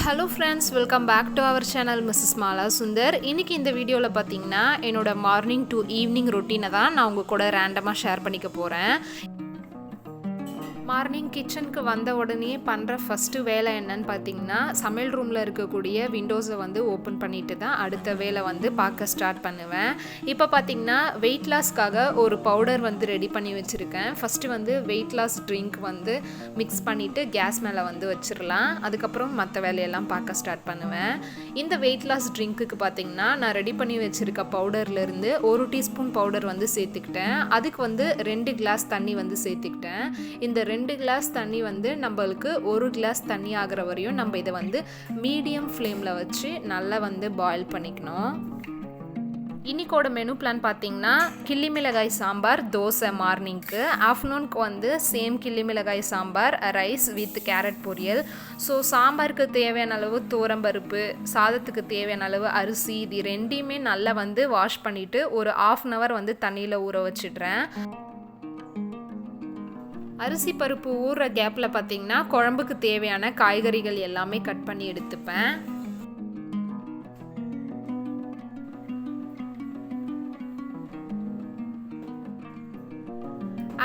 Hello friends, welcome back to our channel MRS.MALASUNDAR. இன்னைக்கு இந்த வீடியோல பாத்தீங்கன்னா என்னோட மார்னிங் டு ஈவினிங் ரொட்டீனை தான் நான் உங்க கூட ரேண்டமா ஷேர் பண்ணிக்க போறேன். மார்னிங் கிச்சனுக்கு வந்த உடனே பண்ணுற ஃபஸ்ட்டு வேலை என்னன்னு பார்த்தீங்கன்னா சமையல் ரூமில் இருக்கக்கூடிய விண்டோஸை வந்து ஓப்பன் பண்ணிட்டு தான் அடுத்த வேலை வந்து பார்க்க ஸ்டார்ட் பண்ணுவேன். இப்போ பார்த்தீங்கன்னா வெயிட் லாஸ்க்காக ஒரு பவுடர் வந்து ரெடி பண்ணி வச்சுருக்கேன். ஃபஸ்ட்டு வந்து வெயிட் லாஸ் ட்ரிங்க் வந்து மிக்ஸ் பண்ணிவிட்டு கேஸ் மேலே வந்து வச்சிடலாம். அதுக்கப்புறம் மற்ற வேலையெல்லாம் பார்க்க ஸ்டார்ட் பண்ணுவேன். இந்த வெயிட் லாஸ் ட்ரிங்க்குக்கு பார்த்தீங்கன்னா நான் ரெடி பண்ணி வச்சுருக்க பவுடர்லேருந்து 1 டீஸ்பூன் பவுடர் வந்து சேர்த்துக்கிட்டேன். அதுக்கு வந்து 2 கிளாஸ் தண்ணி வந்து சேர்த்துக்கிட்டேன். இந்த 2 கிளாஸ் தண்ணி வந்து நம்மளுக்கு 1 கிளாஸ் தண்ணி ஆகிற வரையும் நம்ம இதை வந்து மீடியம் ஃப்ளேமில் வச்சு நல்லா வந்து பாயில் பண்ணிக்கணும். இன்னைக்கோட மெனு பிளான் பார்த்தீங்கன்னா கிள்ளி மிளகாய் சாம்பார், தோசை மார்னிங்க்கு. ஆஃப்டர்நூனுக்கு வந்து சேம் கிள்ளி மிளகாய் சாம்பார், ரைஸ் வித் கேரட் பொரியல். ஸோ சாம்பாருக்கு தேவையான அளவு துவரம்பருப்பு, சாதத்துக்கு தேவையான அளவு அரிசி, இது ரெண்டையுமே நல்லா வந்து வாஷ் பண்ணிவிட்டு ஒரு 1/2 hour வந்து தண்ணியில் ஊற வச்சிடுறேன். அரிசி பருப்பு ஊறுற கேப்பில் பார்த்தீங்கன்னா குழம்புக்கு தேவையான காய்கறிகள் எல்லாமே கட் பண்ணி எடுத்துப்பேன்.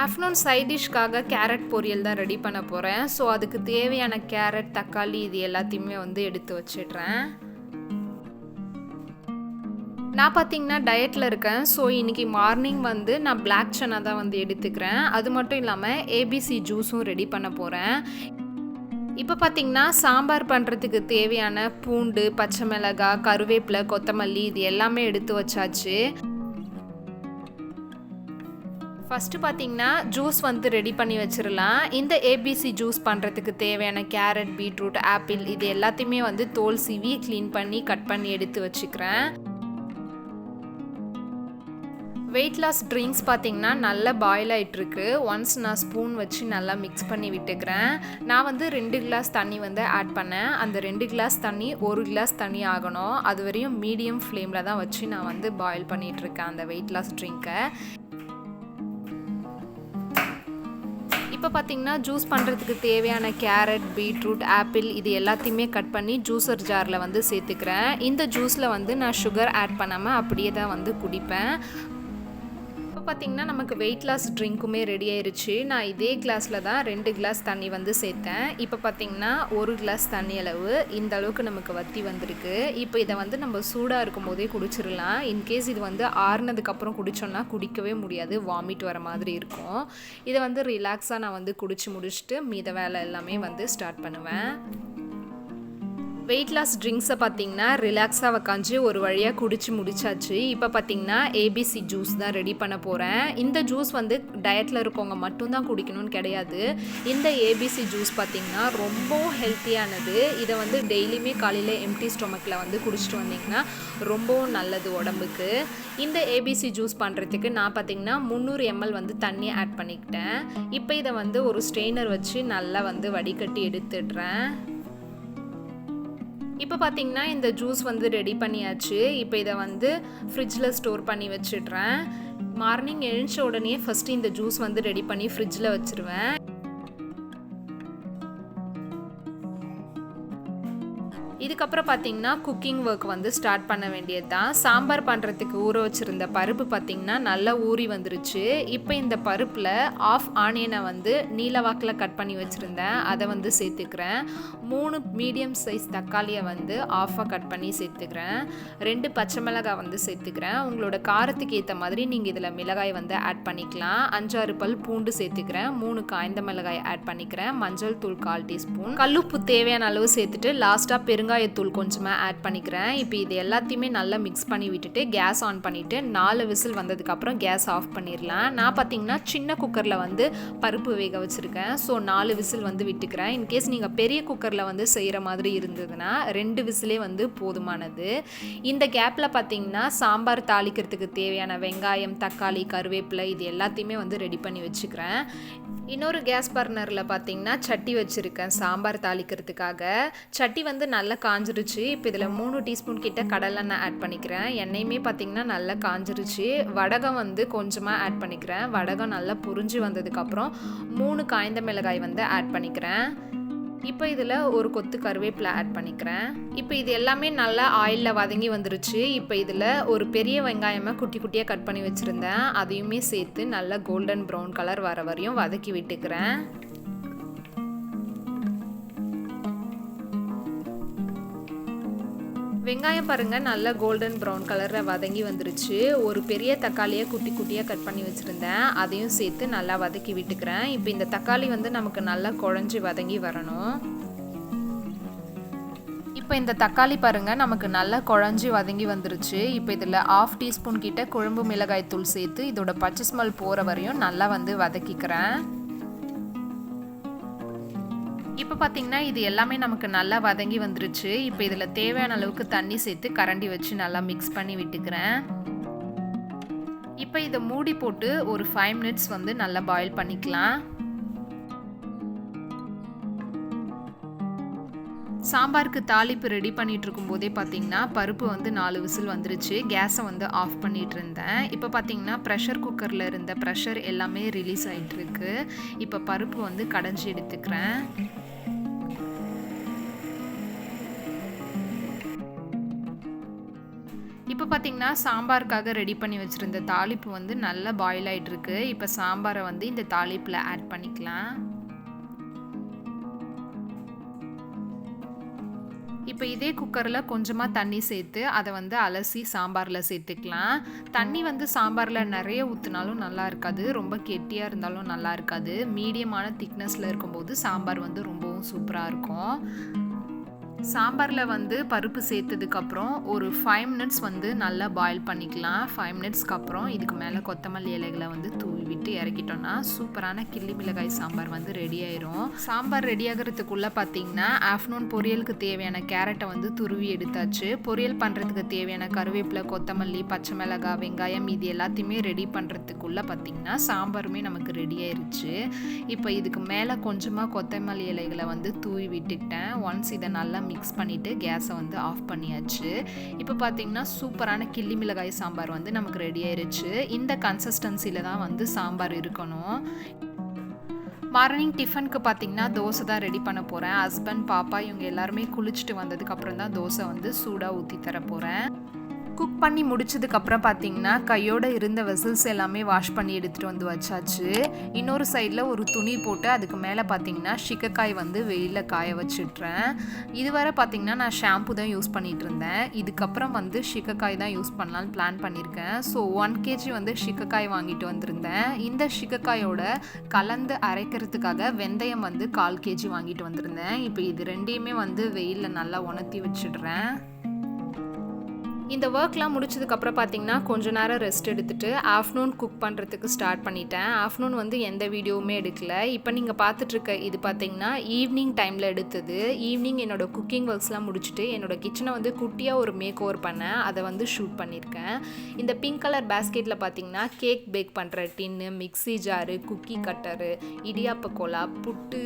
ஆஃப்டர்நூன் சைட் டிஷ்காக கேரட் பொரியல் தான் ரெடி பண்ண போகிறேன். ஸோ அதுக்கு தேவையான கேரட், தக்காளி இது எல்லாத்தையுமே வந்து எடுத்து வச்சிடுறேன். நான் பார்த்தீங்கன்னா டயட்டில் இருக்கேன். ஸோ இன்றைக்கி மார்னிங் வந்து நான் பிளாக் சன்னா தான் வந்து எடுத்துக்கிறேன். அது மட்டும் இல்லாமல் ஏபிசி ஜூஸும் ரெடி பண்ண போகிறேன். இப்போ பார்த்தீங்கன்னா சாம்பார் பண்ணுறதுக்கு தேவையான பூண்டு, பச்சை மிளகாய், கருவேப்பிலை, கொத்தமல்லி இது எல்லாமே எடுத்து வச்சாச்சு. ஃபஸ்ட்டு பார்த்தீங்கன்னா ஜூஸ் வந்து ரெடி பண்ணி வச்சிடலாம். இந்த ஏபிசி ஜூஸ் பண்ணுறதுக்கு தேவையான கேரட், பீட்ரூட், ஆப்பிள் இது எல்லாத்தையுமே வந்து தோல் சீவி க்ளீன் பண்ணி கட் பண்ணி எடுத்து வச்சுக்கிறேன். வெயிட் லாஸ் ட்ரிங்க்ஸ் பார்த்தீங்கன்னா நல்லா பாயில் ஆகிட்டுருக்கு. ஒன்ஸ் நான் ஸ்பூன் வச்சு நல்லா மிக்ஸ் பண்ணி விட்டுக்கிறேன். நான் வந்து 2 கிளாஸ் தண்ணி வந்து ஆட் பண்ணேன். அந்த 2 கிளாஸ் தண்ணி 1 கிளாஸ் தண்ணி ஆகணும். அது வரையும் மீடியம் ஃப்ளேமில் தான் வச்சு நான் வந்து பாயில் பண்ணிகிட்ருக்கேன் அந்த வெயிட் லாஸ் ட்ரிங்க்கை. இப்போ பார்த்தீங்கன்னா ஜூஸ் பண்ணுறதுக்கு தேவையான கேரட், பீட்ரூட், ஆப்பிள் இது எல்லாத்தையுமே கட் பண்ணி ஜூஸர் ஜாரில் வந்து சேர்த்துக்கிறேன். இந்த ஜூஸில் வந்து நான் சுகர் ஆட் பண்ணாமல் அப்படியே தான் வந்து குடிப்பேன். இப்போ பார்த்தீங்கன்னா நமக்கு வெயிட் லாஸ் ட்ரிங்க்குமே ரெடி ஆயிடுச்சு. நான் இதே கிளாஸில் தான் 2 கிளாஸ் தண்ணி வந்து சேர்த்தேன். இப்போ பார்த்தீங்கன்னா 1 கிளாஸ் தண்ணி அளவு இந்த அளவுக்கு நமக்கு வற்றி வந்திருக்கு. இப்போ இதை வந்து நம்ம சூடாக இருக்கும் போதே குடிச்சிடலாம். இன்கேஸ் இது வந்து ஆறுனதுக்கப்புறம் குடித்தோன்னா குடிக்கவே முடியாது, வாமிட் வர மாதிரி இருக்கும். இதை வந்து ரிலாக்ஸாக நான் வந்து குடிச்சு முடிச்சுட்டு மீத வேலை எல்லாமே வந்து ஸ்டார்ட் பண்ணுவேன். வெயிட் லாஸ் ட்ரிங்க்ஸை பார்த்தீங்கன்னா ரிலாக்ஸாக உக்காந்து ஒரு வழியாக குடிச்சு முடிச்சாச்சு. இப்போ பார்த்தீங்கன்னா ஏபிசி ஜூஸ் தான் ரெடி பண்ண போகிறேன். இந்த ஜூஸ் வந்து டயட்டில் இருக்கவங்க மட்டும்தான் குடிக்கணும்னு கிடையாது. இந்த ஏபிசி ஜூஸ் பார்த்தீங்கன்னா ரொம்ப ஹெல்த்தியானது. இதை வந்து டெய்லியுமே காலையில் எம்டி ஸ்டொமக்கில் வந்து குடிச்சிட்டு வந்தீங்கன்னா ரொம்பவும் நல்லது உடம்புக்கு. இந்த ஏபிசி ஜூஸ் பண்ணுறதுக்கு நான் பார்த்தீங்கன்னா 300 ml வந்து தண்ணி ஆட் பண்ணிக்கிட்டேன். இப்போ இதை வந்து ஒரு ஸ்ட்ரெயினர் வச்சு நல்லா வந்து வடிகட்டி எடுத்துடுறேன். இப்போ பார்த்தீங்கன்னா இந்த ஜூஸ் வந்து ரெடி பண்ணியாச்சு. இப்போ இதை வந்து ஃப்ரிட்ஜில் ஸ்டோர் பண்ணி வச்சிடுறேன். மார்னிங் எழுந்த உடனே ஃபஸ்ட்டு இந்த ஜூஸ் வந்து ரெடி பண்ணி ஃப்ரிட்ஜில் வச்சுருவேன். இதுக்கப்புறம் பார்த்தீங்கன்னா குக்கிங் ஒர்க் வந்து ஸ்டார்ட் பண்ண வேண்டியது தான். சாம்பார் பண்ணுறதுக்கு ஊற வச்சுருந்த பருப்பு பார்த்திங்கன்னா நல்லா ஊறி வந்துருச்சு. இப்போ இந்த பருப்பில் 1/2 ஆனியனை வந்து நீலவாக்கில் கட் பண்ணி வச்சுருந்தேன், அதை வந்து சேர்த்துக்கிறேன். 3 மீடியம் சைஸ் தக்காளியை வந்து 1/2 கட் பண்ணி சேர்த்துக்கிறேன். 2 பச்சை மிளகாய் வந்து சேர்த்துக்கிறேன். உங்களோட காரத்துக்கு ஏற்ற மாதிரி நீங்கள் இதில் மிளகாய் வந்து ஆட் பண்ணிக்கலாம். 5-6 பல் பூண்டு சேர்த்துக்கிறேன். 3 காய்ந்த மிளகாய் ஆட் பண்ணிக்கிறேன். மஞ்சள் தூள் 1/4 டீஸ்பூன், கல்லுப்பு தேவையான அளவு சேர்த்துட்டு லாஸ்ட்டாக பெருங்காயத்தூள் கொஞ்சமாக ஆட் பண்ணிக்கிறேன். இப்போ இது எல்லாத்தையுமே நல்லா மிக்ஸ் பண்ணி விட்டுட்டு கேஸ் ஆன் பண்ணிவிட்டு 4 விசில் வந்ததுக்கப்புறம் கேஸ் ஆஃப் பண்ணிடலாம். நான் பார்த்தீங்கன்னா சின்ன குக்கரில் வந்து பருப்பு வேக வச்சுருக்கேன். ஸோ 4 விசில் வந்து விட்டுக்கிறேன். இன்கேஸ் நீங்கள் பெரிய குக்கரில் வந்து செய்கிற மாதிரி இருந்ததுன்னா 2 விசிலே வந்து போதுமானது. இந்த கேப்பில் பார்த்தீங்கன்னா சாம்பார் தாளிக்கிறதுக்கு தேவையான வெங்காயம், தக்காளி, கருவேப்பிலை இது எல்லாத்தையுமே வந்து ரெடி பண்ணி வச்சுக்கிறேன். இன்னொரு கேஸ் பர்னரில் பார்த்தீங்கன்னா சட்டி வச்சுருக்கேன் சாம்பார் தாளிக்கிறதுக்காக. சட்டி வந்து நல்லா காஞ்சிருச்சு. இப்போ இதில் 3 டீஸ்பூன் கிட்ட கடலெண்ணெய் ஆட் பண்ணிக்கிறேன். எண்ணெயுமே பார்த்திங்கன்னா நல்லா காஞ்சிருச்சு. வடகம் வந்து கொஞ்சமாக ஆட் பண்ணிக்கிறேன். வடகம் நல்லா புரிஞ்சு வந்ததுக்கப்புறம் 3 காய்ந்த மிளகாய் வந்து ஆட் பண்ணிக்கிறேன். இப்போ இதில் ஒரு கொத்து கருவேப்பிலை ஆட் பண்ணிக்கிறேன். இப்போ இது எல்லாமே நல்லா ஆயிலில் வதங்கி வந்துருச்சு. இப்போ இதில் ஒரு பெரிய வெங்காயமாக குட்டி குட்டியாக கட் பண்ணி வச்சுருந்தேன், அதையுமே சேர்த்து நல்லா கோல்டன் ப்ரௌன் கலர் வர வரையும் வதக்கி விட்டுக்கிறேன். வெங்காயம் பாருங்கள் நல்லா கோல்டன் ப்ரௌன் கலரில் வதங்கி வந்துருச்சு. ஒரு பெரிய தக்காளியை குட்டி குட்டியாக கட் பண்ணி வச்சுருந்தேன், அதையும் சேர்த்து நல்லா வதக்கி விட்டுக்கிறேன். இப்போ இந்த தக்காளி வந்து நமக்கு நல்லா குழஞ்சி வதங்கி வரணும். இப்போ இந்த தக்காளி பாருங்கள் நமக்கு நல்லா குழஞ்சி வதங்கி வந்துருச்சு. இப்போ இதில் 1/2 டீஸ்பூன் கிட்ட குழம்பு மிளகாய் தூள் சேர்த்து இதோட பச்சை ஸ்மெல் போகிற வரையும் நல்லா வந்து வதக்கிக்கிறேன். இப்போ பார்த்தீங்கன்னா இது எல்லாமே நமக்கு நல்லா வதங்கி வந்துருச்சு. இப்போ இதில் தேவையான அளவுக்கு தண்ணி சேர்த்து கரண்டி வச்சு நல்லா மிக்ஸ் பண்ணி விட்டுக்கிறேன். இப்போ இதை மூடி போட்டு ஒரு 5 மினிட்ஸ் வந்து நல்லா பாயில் பண்ணிக்கலாம். சாம்பாருக்கு தாளிப்பு ரெடி பண்ணிட்டு இருக்கும் போதே பார்த்தீங்கன்னா பருப்பு வந்து 4 விசில் வந்துருச்சு. கேஸை வந்து ஆஃப் பண்ணிட்டு இருந்தேன். இப்போ பார்த்தீங்கன்னா ப்ரெஷர் குக்கரில் இருந்த ப்ரெஷர் எல்லாமே ரிலீஸ் ஆகிட்டு இருக்கு. இப்போ பருப்பு வந்து கடைஞ்சி எடுத்துக்கிறேன். இப்போ பார்த்தீங்கன்னா சாம்பாருக்காக ரெடி பண்ணி வச்சுருந்த தாளிப்பு வந்து நல்லா பாயில் ஆகிட்டுருக்கு. இப்போ சாம்பாரை வந்து இந்த தாளிப்பில் ஆட் பண்ணிக்கலாம். இப்போ இதே குக்கரில் கொஞ்சமாக தண்ணி சேர்த்து அதை வந்து அலசி சாம்பாரில் சேர்த்துக்கலாம். தண்ணி வந்து சாம்பாரில் நிறைய ஊற்றினாலும் நல்லா இருக்காது, ரொம்ப கெட்டியாக இருந்தாலும் நல்லா இருக்காது. மீடியமான திக்னஸில் இருக்கும்போது சாம்பார் வந்து ரொம்பவும் சூப்பராக இருக்கும். சாம்பாரில் வந்து பருப்பு சேர்த்ததுக்கப்புறம் ஒரு 5 மினிட்ஸ் வந்து நல்லா பாயில் பண்ணிக்கலாம். 5 மினிட்ஸ்க்கு அப்புறம் இதுக்கு மேலே கொத்தமல்லி இலைகளை வந்து தூவி விட்டு இறக்கிட்டோன்னா சூப்பரான கிள்ளி மிளகாய் சாம்பார் வந்து ரெடி ஆயிரும். சாம்பார் ரெடி ஆகிறதுக்குள்ளே பார்த்தீங்கன்னா ஆஃப்டர்நூன் பொரியலுக்கு தேவையான கேரட்டை வந்து துருவி எடுத்தாச்சு. பொரியல் பண்ணுறதுக்கு தேவையான கருவேப்பிலை, கொத்தமல்லி, பச்சை மிளகாய், வெங்காயம் இது எல்லாத்தையுமே ரெடி பண்ணுறதுக்குள்ளே பார்த்தீங்கன்னா சாம்பாருமே நமக்கு ரெடி ஆயிருச்சு. இப்போ இதுக்கு மேலே கொஞ்சமாக கொத்தமல்லி இலைகளை வந்து தூவி விட்டுக்கிட்டேன். ஒன்ஸ் இதை நல்லா மிக்ஸ் பண்ணிவிட்டு கேஸை வந்து ஆஃப் பண்ணியாச்சு. இப்போ பார்த்தீங்கன்னா சூப்பரான கிள்ளி மிளகாய் சாம்பார் வந்து நமக்கு ரெடி ஆயிருச்சு. இந்த கன்சிஸ்டன்சியில் தான் வந்து சாம்பார் இருக்கணும். மார்னிங் டிஃபனுக்கு பார்த்தீங்கன்னா தோசை தான் ரெடி பண்ண போகிறேன். ஹஸ்பண்ட், பாப்பா இவங்க எல்லாருமே குளிச்சுட்டு வந்ததுக்கப்புறம் தான் தோசை வந்து சூடாக ஊற்றி தர போகிறேன். குக் பண்ணி முடிச்சதுக்கப்புறம் பார்த்தீங்கன்னா கையோடு இருந்த வெசல்ஸ் எல்லாமே வாஷ் பண்ணி எடுத்துகிட்டு வந்து வச்சாச்சு. இன்னொரு சைடில் ஒரு துணி போட்டு அதுக்கு மேலே பார்த்தீங்கன்னா சிக்கக்காய் வந்து வெயிலில் காய வச்சிட்றேன். இதுவரை பார்த்தீங்கன்னா நான் ஷாம்பு தான் யூஸ் பண்ணிகிட்டு இருந்தேன். இதுக்கப்புறம் வந்து சிக்கக்காய் தான் யூஸ் பண்ணலான்னு பிளான் பண்ணியிருக்கேன். ஸோ 1 kg வந்து சிக்கக்காய் வாங்கிட்டு வந்திருந்தேன். இந்த சிக்கக்காயோட கலந்து அரைக்கிறதுக்காக வெந்தயம் வந்து 1/4 kg வாங்கிட்டு வந்திருந்தேன். இப்போ இது ரெண்டையுமே வந்து வெயிலில் நல்லா உணர்த்தி வச்சிடுறேன். இந்த ஒர்க்லாம் முடிச்சதுக்கப்புறம் பார்த்தீங்கன்னா கொஞ்ச நேரம் ரெஸ்ட் எடுத்துகிட்டு ஆஃப்டர்நூன் குக் பண்ணுறதுக்கு ஸ்டார்ட் பண்ணிட்டேன். ஆஃப்டர்நூன் வந்து எந்த வீடியோவுமே எடுக்கல. இப்போ நீங்கள் பார்த்துட்ருக்க இது பார்த்தீங்கன்னா ஈவினிங் டைமில் எடுத்தது. ஈவினிங் என்னோடய குக்கிங் ஒர்க்ஸ்லாம் முடிச்சுட்டு என்னோடய கிச்சனை வந்து குட்டியாக ஒரு மேக் ஓவர் பண்ணேன், அதை வந்து ஷூட் பண்ணியிருக்கேன். இந்த பிங்க் கலர் பேஸ்கெட்டில் பார்த்தீங்கன்னா கேக் பேக் பண்ணுற டின்னு, மிக்ஸி ஜாரு, குக்கி கட்டரு, இடியாப்ப கோலா, புட்டு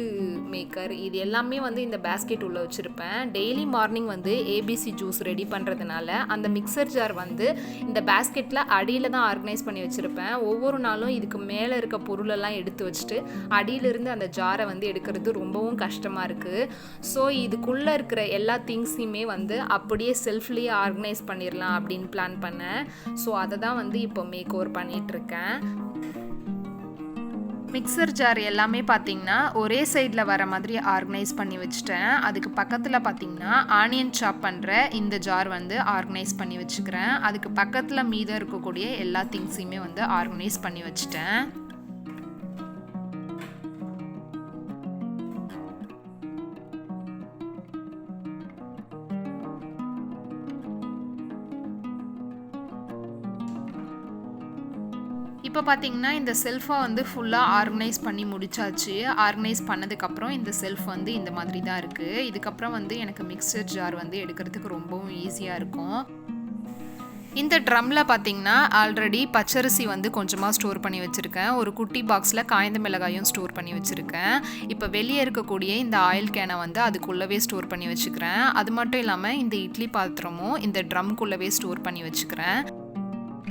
மேக்கர் இது எல்லாமே வந்து இந்த பேஸ்கெட் உள்ளே வச்சுருப்பேன். டெய்லி மார்னிங் வந்து ஏபிசி ஜூஸ் ரெடி பண்ணுறதுனால அந்த மிக்சர் ஜார் வந்து இந்த பேஸ்கெட்டில் அடியில் தான் ஆர்கனைஸ் பண்ணி வச்சுருப்பேன். ஒவ்வொரு நாளும் இதுக்கு மேலே இருக்க பொருளெல்லாம் எடுத்து வச்சுட்டு அடியிலிருந்து அந்த ஜாரை வந்து எடுக்கிறது ரொம்பவும் கஷ்டமாக இருக்குது. ஸோ இதுக்குள்ளே இருக்கிற எல்லா திங்ஸையுமே வந்து அப்படியே செல்ஃப்லேயே ஆர்கனைஸ் பண்ணிடலாம் அப்படின்னு பிளான் பண்ணேன். ஸோ அதை தான் வந்து இப்போ மேக் ஓவர் பண்ணிகிட்ருக்கேன். மிக்சர் ஜார் எல்லாமே பார்த்தீங்கன்னா ஒரே சைடில் வர மாதிரி ஆர்கனைஸ் பண்ணி வச்சுட்டேன். அதுக்கு பக்கத்தில் பார்த்தீங்கன்னா ஆனியன் சாப் பண்ணுற இந்த ஜார் வந்து ஆர்கனைஸ் பண்ணி வச்சுக்கிறேன். அதுக்கு பக்கத்தில் மீதம் இருக்கக்கூடிய எல்லா திங்ஸையுமே வந்து ஆர்கனைஸ் பண்ணி வச்சுட்டேன். இப்போ பார்த்தீங்கன்னா இந்த செல்ஃபை வந்து ஃபுல்லாக ஆர்கனைஸ் பண்ணி முடிச்சாச்சு. ஆர்கனைஸ் பண்ணதுக்கப்புறம் இந்த செல்ஃப் வந்து இந்த மாதிரி தான் இருக்குது. இதுக்கப்புறம் வந்து எனக்கு மிக்சர் ஜார் வந்து எடுக்கிறதுக்கு ரொம்பவும் ஈஸியாக இருக்கும். இந்த ட்ரம்மில் பார்த்தீங்கன்னா ஆல்ரெடி பச்சரிசி வந்து கொஞ்சமாக ஸ்டோர் பண்ணி வச்சுருக்கேன். ஒரு குட்டி பாக்ஸில் காய்ந்த மிளகாயும் ஸ்டோர் பண்ணி வச்சுருக்கேன். இப்போ வெளியே இருக்கக்கூடிய இந்த ஆயில் கேனை வந்து அதுக்குள்ளவே ஸ்டோர் பண்ணி வச்சுக்கிறேன். அது மட்டும் இல்லாமல் இந்த இட்லி பாத்திரமும் இந்த ட்ரம்குள்ளவே ஸ்டோர் பண்ணி வச்சுக்கிறேன்.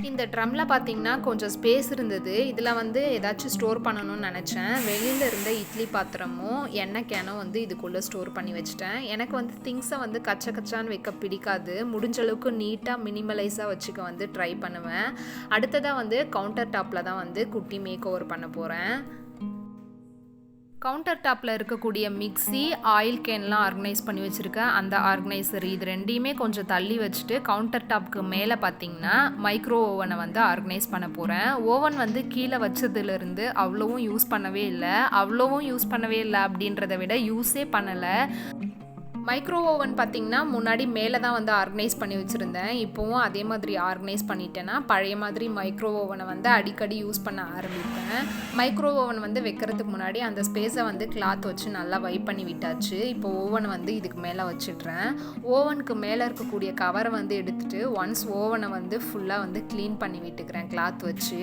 இந்த ட்ரம்மில் பார்த்தீங்கன்னா கொஞ்சம் ஸ்பேஸ் இருந்தது. இதில் வந்து ஏதாச்சும் ஸ்டோர் பண்ணணும்னு நினச்சேன். வெளியில் இருந்த இட்லி பாத்திரமும் எண்ணெய் கேனும் வந்து இதுக்குள்ளே ஸ்டோர் பண்ணி வச்சுட்டேன். எனக்கு வந்து திங்ஸை வந்து கச்ச கச்சான்னு வைக்க பிடிக்காது. முடிஞ்ச அளவுக்கு நீட்டாக மினிமலைஸாக வச்சுக்க வந்து ட்ரை பண்ணுவேன். அடுத்ததாக வந்து கவுண்டர் டாப்பில் தான் வந்து குட்டி மேக் ஓவர் பண்ண போகிறேன். கவுண்டர் டாப்பில் இருக்கக்கூடிய மிக்ஸி, ஆயில் கேன்லாம் ஆர்கனைஸ் பண்ணி வச்சுருக்கேன். அந்த ஆர்கனைசர் இது ரெண்டையுமே கொஞ்சம் தள்ளி வச்சுட்டு கவுண்டர் டாப்க்கு மேலே பார்த்திங்கன்னா மைக்ரோ ஓவனை வந்து ஆர்கனைஸ் பண்ண போகிறேன். ஓவன் வந்து கீழே வச்சதுலேருந்து அவ்வளோவும் யூஸ் பண்ணவே இல்லை அப்படின்றத விட யூஸே பண்ணலை. மைக்ரோ ஓவன் பார்த்திங்கன்னா முன்னாடி மேலே தான் வந்து ஆர்கனைஸ் பண்ணி வச்சுருந்தேன். இப்போவும் அதே மாதிரி ஆர்கனைஸ் பண்ணிட்டேன்னா பழைய மாதிரி மைக்ரோ ஓவனை வந்து அடிக்கடி யூஸ் பண்ண ஆரம்பிப்பேன். மைக்ரோ ஓவன் வந்து வைக்கிறதுக்கு முன்னாடி அந்த ஸ்பேஸை வந்து கிளாத் வச்சு நல்லா வைப் பண்ணி விட்டாச்சு. இப்போ ஓவனை வந்து இதுக்கு மேலே வச்சிடுறேன். ஓவனுக்கு மேலே இருக்கக்கூடிய கவரை வந்து எடுத்துகிட்டு ஒன்ஸ் ஓவனை வந்து ஃபுல்லாக வந்து க்ளீன் பண்ணி விட்டுக்கிறேன் கிளாத் வச்சு.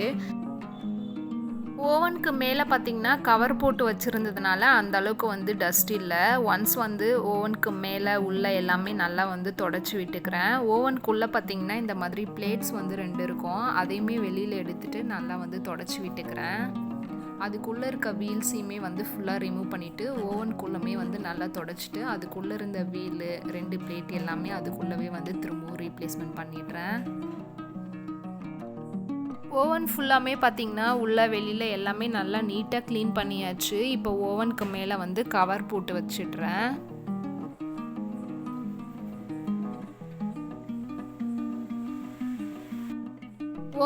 ஓவனுக்கு மேலே பார்த்திங்கன்னா கவர் போட்டு வச்சுருந்ததுனால அந்த அளவுக்கு வந்து டஸ்ட் இல்லை. ஒன்ஸ் வந்து ஓவனுக்கு மேலே உள்ள எல்லாமே நல்லா வந்து தொடச்சி விட்டுக்கிறேன். ஓவனுக்குள்ளே பார்த்திங்கன்னா இந்த மாதிரி பிளேட்ஸ் வந்து 2 இருக்கும். அதையுமே வெளியில் எடுத்துகிட்டு நல்லா வந்து தொடச்சி விட்டுக்கிறேன். அதுக்குள்ளே இருக்க வீல்ஸையுமே வந்து ஃபுல்லாக ரிமூவ் பண்ணிவிட்டு ஓவனுக்குள்ளமே வந்து நல்லா தொடச்சிட்டு அதுக்குள்ளே இருந்த வீலு 2 பிளேட் எல்லாமே அதுக்குள்ளவே வந்து திரும்பவும் ரீப்ளேஸ்மெண்ட் பண்ணிடுறேன். ஓவன் ஃபுல்லாமே பார்த்திங்கன்னா உள்ள வெளியில் எல்லாமே நல்லா நீட்டாக க்ளீன் பண்ணியாச்சு. இப்போ ஓவனுக்கு மேலே வந்து கவர் போட்டு வச்சிடுறேன்.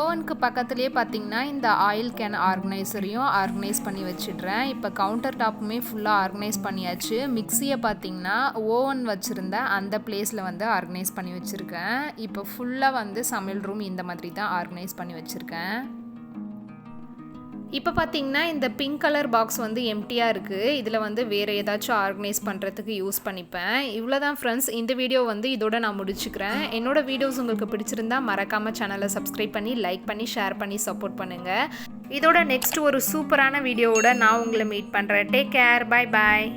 ஓவனுக்கு பக்கத்துலேயே பார்த்திங்கன்னா இந்த ஆயில் கேன் ஆர்கனைசரையும் ஆர்கனைஸ் பண்ணி வச்சிடுறேன். இப்போ கவுண்டர் டாப்புமே ஃபுல்லாக ஆர்கனைஸ் பண்ணியாச்சு. மிக்ஸியை பார்த்திங்கன்னா ஓவன் வச்சுருந்த அந்த பிளேஸில் வந்து ஆர்கனைஸ் பண்ணி வச்சுருக்கேன். இப்போ ஃபுல்லாக வந்து சமையல் ரூம் இந்த மாதிரி தான் ஆர்கனைஸ் பண்ணி வச்சுருக்கேன். இப்போ பார்த்திங்கன்னா இந்த பிங்க் கலர் பாக்ஸ் வந்து எம்டியாக இருக்குது. இதில் வந்து வேறு ஏதாச்சும் ஆர்கனைஸ் பண்ணுறதுக்கு யூஸ் பண்ணிப்பேன். இவ்வளோ தான் ஃப்ரெண்ட்ஸ். இந்த வீடியோ வந்து இதோட நான் முடிச்சுக்கிறேன். என்னோடய வீடியோஸ் உங்களுக்கு பிடிச்சிருந்தா மறக்காமல் சேனலை சப்ஸ்கிரைப் பண்ணி லைக் பண்ணி ஷேர் பண்ணி சப்போர்ட் பண்ணுங்கள். இதோட நெக்ஸ்ட் ஒரு சூப்பரான வீடியோவோட நான் உங்களை மீட் பண்ணுறேன். Take care. Bye bye.